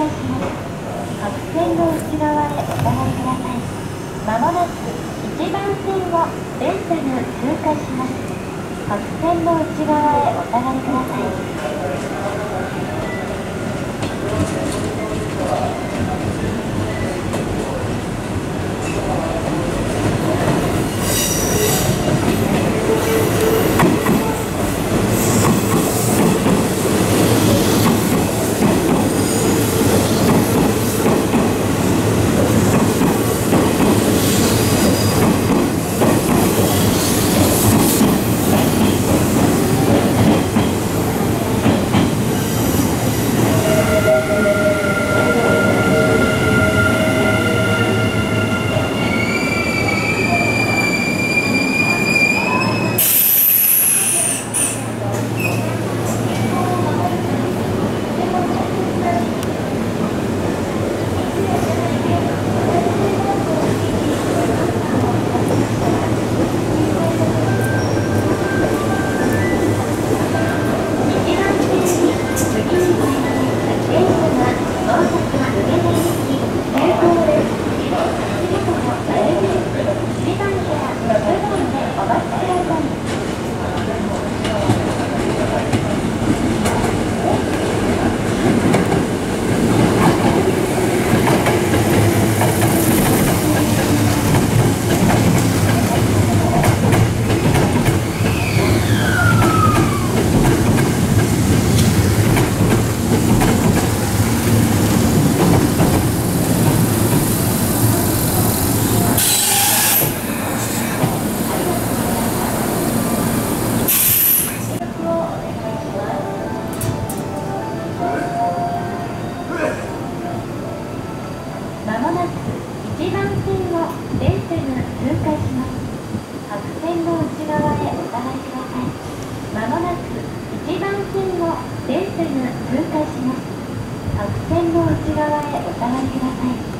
します。白線の内側へお下がりください。まもなく1番線を電車が通過します。白線の内側へお下がりください。まもなく1番線を電車が通過します。白線の内側へお下がりください。まもなく1番線を電車が通過します。白線の内側へお下がりください。